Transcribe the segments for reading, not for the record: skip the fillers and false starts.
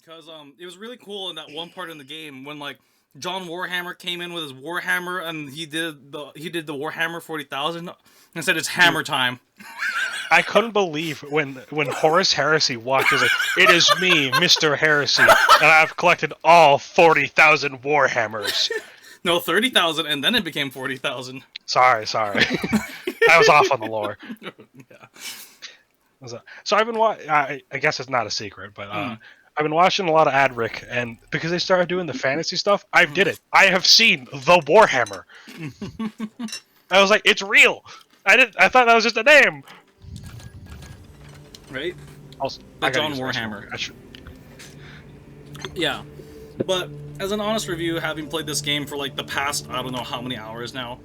because it was really cool in that one part in the game when like John Warhammer came in with his Warhammer and he did the Warhammer 40,000 and said it's hammer time. I couldn't believe when Horus Heresy walked. He was like, "It is me, Mr. Heresy, and I've collected all 40,000 Warhammers." No, 30,000, and then it became 40,000. Sorry. I was off on the lore. Yeah. So I've been I guess it's not a secret, but I've been watching a lot of Adric, and because they started doing the fantasy stuff, I did it. I have seen the Warhammer. I was like, it's real. I thought that was just a name. Right? Also, the John Warhammer. Yeah. But as an honest review, having played this game for like the past, I don't know how many hours now,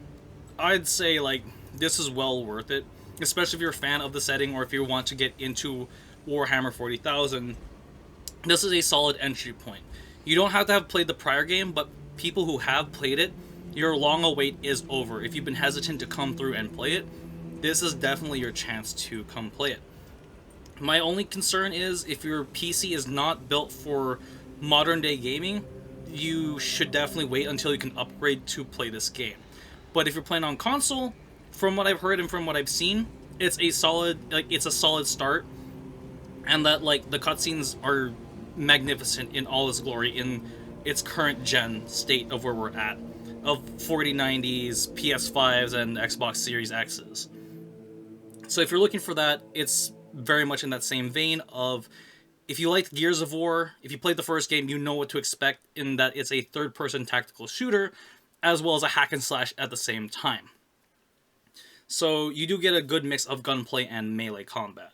I'd say like this is well worth it. Especially if you're a fan of the setting or if you want to get into Warhammer 40,000. This is a solid entry point. You don't have to have played the prior game, but people who have played it, your long await is over. If you've been hesitant to come through and play it, this is definitely your chance to come play it. My only concern is if your PC is not built for modern day gaming, you should definitely wait until you can upgrade to play this game. But if you're playing on console, from what I've heard and from what I've seen, it's a solid start, and that like the cutscenes are magnificent in all its glory in its current gen state of where we're at, of 4090s, PS5s, and Xbox Series X's. So if you're looking for that, it's very much in that same vein of, if you liked Gears of War, if you played the first game, you know what to expect in that it's a third-person tactical shooter, as well as a hack and slash at the same time. So you do get a good mix of gunplay and melee combat.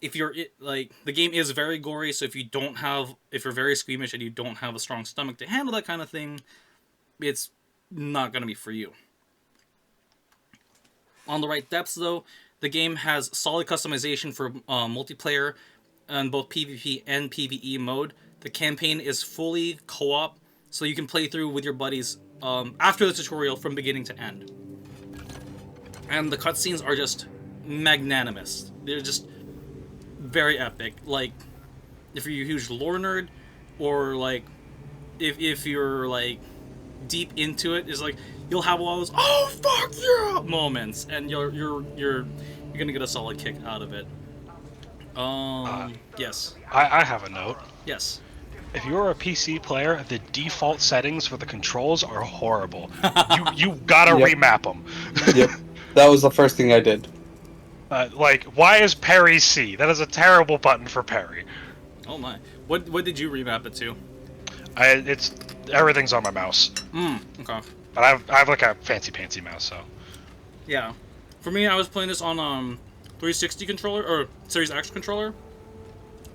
If you're like, the game is very gory, so if you're very squeamish and you don't have a strong stomach to handle that kind of thing, it's not gonna be for you. On the right depths, though, the game has solid customization for multiplayer on both PvP and PvE mode. The campaign is fully co-op, so you can play through with your buddies after the tutorial from beginning to end. And the cutscenes are just magnanimous. They're just very epic. Like, if you're a huge lore nerd, or like, if you're like deep into it, is like you'll have all those "oh fuck yeah" moments, and you're gonna get a solid kick out of it. Yes. I have a note. Yes. If you're a PC player, the default settings for the controls are horrible. you gotta remap them. Yep. That was the first thing I did. Like, why is parry C? That is a terrible button for parry. Oh my. What did you remap it to? It's everything's on my mouse. Okay. But I have like a fancy mouse, so. Yeah. For me, I was playing this on 360 controller or Series X controller.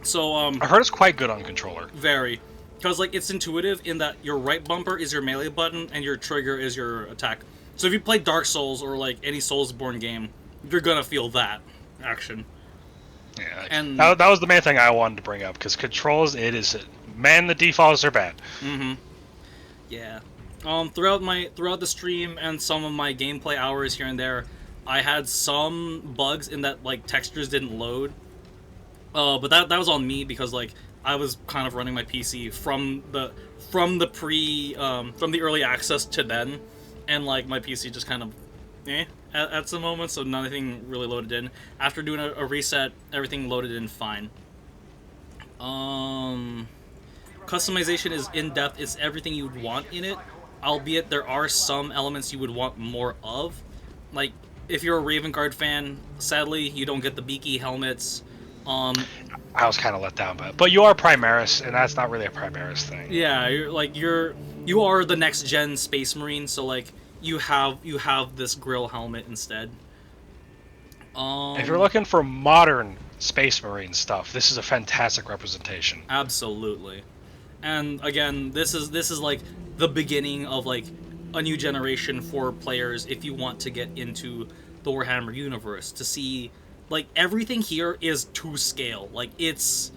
So I heard it's quite good on controller. Very. Because like it's intuitive in that your right bumper is your melee button and your trigger is your attack. So if you play Dark Souls or like any Soulsborne game, you're gonna feel that action. Yeah, and that was the main thing I wanted to bring up, because controls, the defaults are bad. Yeah. Throughout the stream and some of my gameplay hours here and there, I had some bugs in that like textures didn't load. But that was on me, because like I was kind of running my PC from the early access to then, and like my PC just kind of at some moments, so nothing really loaded in. After doing a reset, everything loaded in fine. Customization is in depth. It's everything you would want in it, albeit there are some elements you would want more of. Like if you're a Raven Guard fan, sadly you don't get the beaky helmets. I was kind of let down by it, but you are Primaris, and that's not really a Primaris thing. Yeah, you are the next gen Space Marine, so like you have this grill helmet instead. If you're looking for modern Space Marine stuff, this is a fantastic representation. Absolutely, and again, this is like the beginning of like a new generation for players if you want to get into the Warhammer universe, to see. Like, everything here is to scale. Like, it's...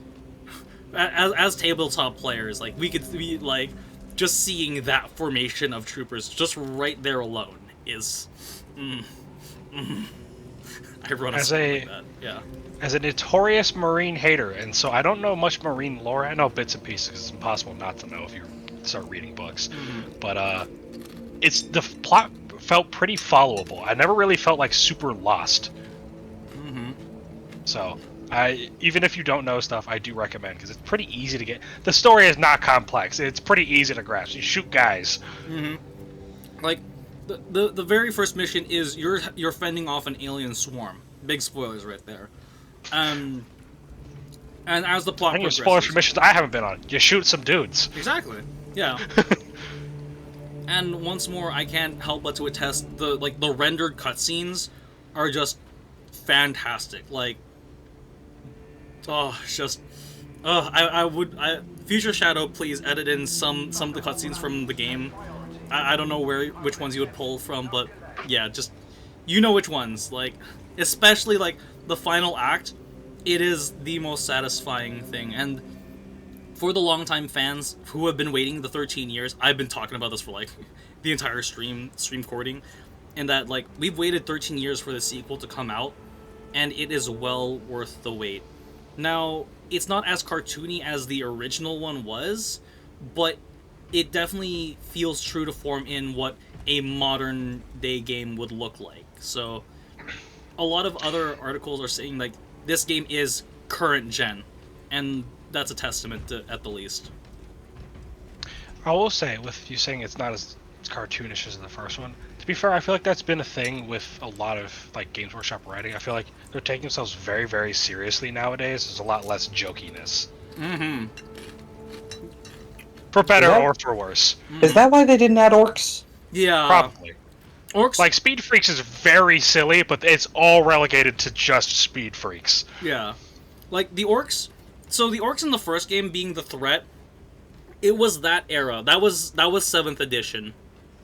As tabletop players, like, we could be, like, just seeing that formation of troopers just right there alone is... I run a As squad a- like that. Yeah. As a notorious Marine hater, and so I don't know much Marine lore. I know bits and pieces. 'Cause it's impossible not to know if you start reading books. But it's the plot felt pretty followable. I never really felt like super lost. So even if you don't know stuff, I do recommend because it's pretty easy to get. The story is not complex. It's pretty easy to grasp. You shoot guys. Like the very first mission is you're fending off an alien swarm. Big spoilers right there. And as the plot And your progresses, spoilers for missions I haven't been on. You shoot some dudes. exactly, yeah. And once more, I can't help but to attest the rendered cutscenes are just fantastic. Like, it's just, Future Shadow, please edit in some of the cutscenes from the game. I don't know which ones you would pull from, but yeah, just you know which ones. Like, especially like the final act, it is the most satisfying thing. And for the longtime fans who have been waiting the 13 years, I've been talking about this for like the entire stream recording, and that like we've waited 13 years for the sequel to come out, and it is well worth the wait. Now, it's not as cartoony as the original one was, but it definitely feels true to form in what a modern day game would look like. So a lot of other articles are saying like this game is current gen, and that's a testament to, at the least. I will say, with you saying it's not as cartoonish as the first one, to be fair, I feel like that's been a thing with a lot of like Games Workshop writing. I feel like they're taking themselves very, very seriously nowadays. There's a lot less jokiness. For better or for worse. Is that why they didn't add orcs? Yeah, Probably. orcs. Like, Speed Freaks is very silly, but it's all relegated to just Speed Freaks. Yeah, like the orcs. So the orcs in the first game being the threat, it was that era. That was 7th edition,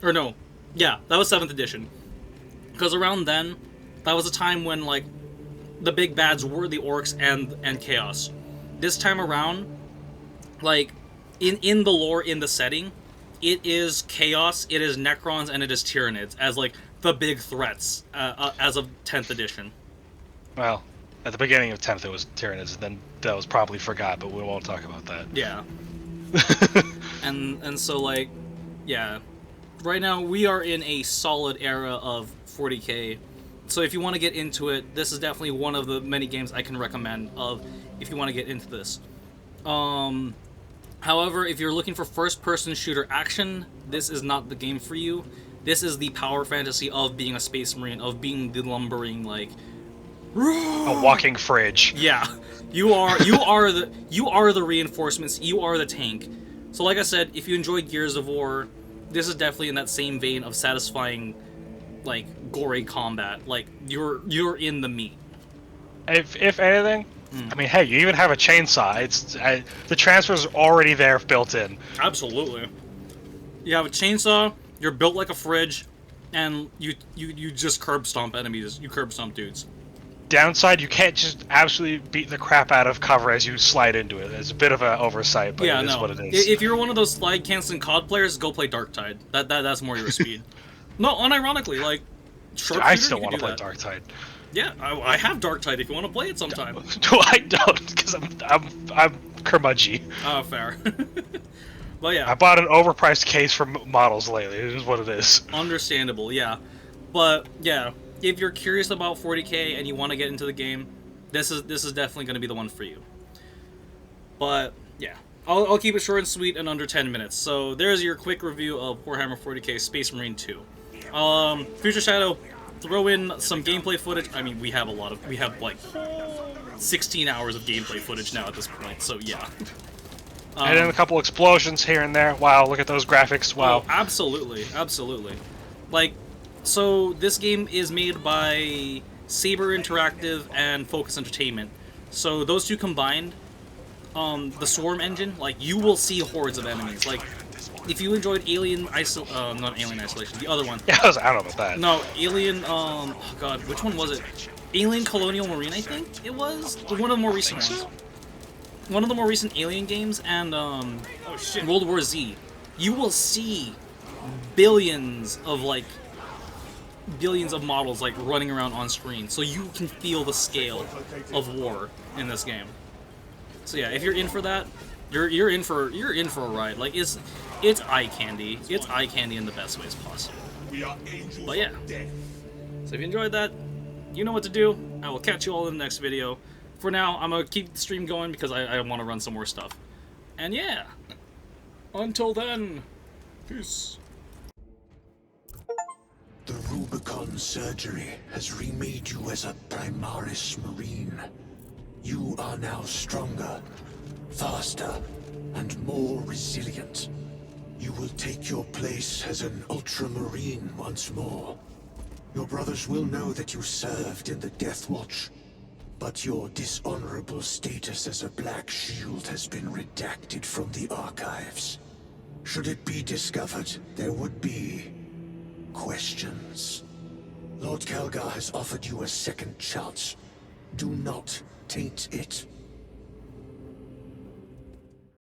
or no, yeah, that was 7th edition. Because around then, that was a time when like the big bads were the orcs and chaos. This time around, like in the lore, in the setting, it is chaos, it is necrons, and it is tyranids as like the big threats as of 10th edition. Well, at the beginning of 10th it was Tyranids, then that was probably forgot, but we won't talk about that. Yeah. and so like, yeah, right now we are in a solid era of 40k. So if you want to get into it, this is definitely one of the many games I can recommend of if you want to get into this. However, if you're looking for first-person shooter action, this is not the game for you. This is the power fantasy of being a space marine, of being the lumbering like A walking fridge. yeah. You are the reinforcements, you are the tank. So like I said, if you enjoy Gears of War, this is definitely in that same vein of satisfying like gory combat. Like you're in the meat. If anything, I mean, hey, you even have a chainsaw. The transfer's already there, built in. Absolutely. You have a chainsaw, you're built like a fridge, and you just curb stomp enemies. You curb stomp dudes. Downside, you can't just absolutely beat the crap out of cover as you slide into it. It's a bit of an oversight, but Yeah, it is no. what it is. If you're one of those slide canceling COD players, go play Darktide. That's more your speed. No, unironically, like sharpshooter, I still you want can to do play that. Darktide. Yeah, I have Darktide if you want to play it sometime. No, I don't, because I'm curmudgeon. Oh, fair. But yeah, I bought an overpriced case for models lately. It is what it is. understandable, yeah. But yeah, if you're curious about 40k and you want to get into the game, this is definitely going to be the one for you. But yeah, I'll keep it short and sweet and under 10 minutes. So there's your quick review of Warhammer 40k Space Marine 2. Future Shadow, throw in some gameplay footage. I mean, we have like 16 hours of gameplay footage now at this point. So yeah. And then a couple explosions here and there. Wow, look at those graphics. Wow. Oh, absolutely, absolutely. Like, so this game is made by Saber Interactive and Focus Entertainment. So those two combined, the Swarm engine, like you will see hordes of enemies. Like, if you enjoyed not Alien Isolation, the other one. Yeah, I don't know about that. No, Alien. Oh God, which one was it? Alien Colonial Marine, I think it was one of the more recent ones. One of the more recent Alien games, and World War Z. You will see billions of like billions of models like running around on screen, so you can feel the scale of war in this game. So yeah, if you're in for that, you're in for a ride. Like it's eye candy. It's eye candy in the best ways possible. But yeah. So if you enjoyed that, you know what to do. I will catch you all in the next video. For now, I'm gonna keep the stream going because I want to run some more stuff. And yeah. Until then, peace. The Rubicon surgery has remade you as a Primaris Marine. You are now stronger, faster, and more resilient. You will take your place as an Ultramarine once more. Your brothers will know that you served in the Death Watch, but your dishonorable status as a Black Shield has been redacted from the archives. Should it be discovered, there would be questions. Lord Calgar has offered you a second chance. Do not taint it.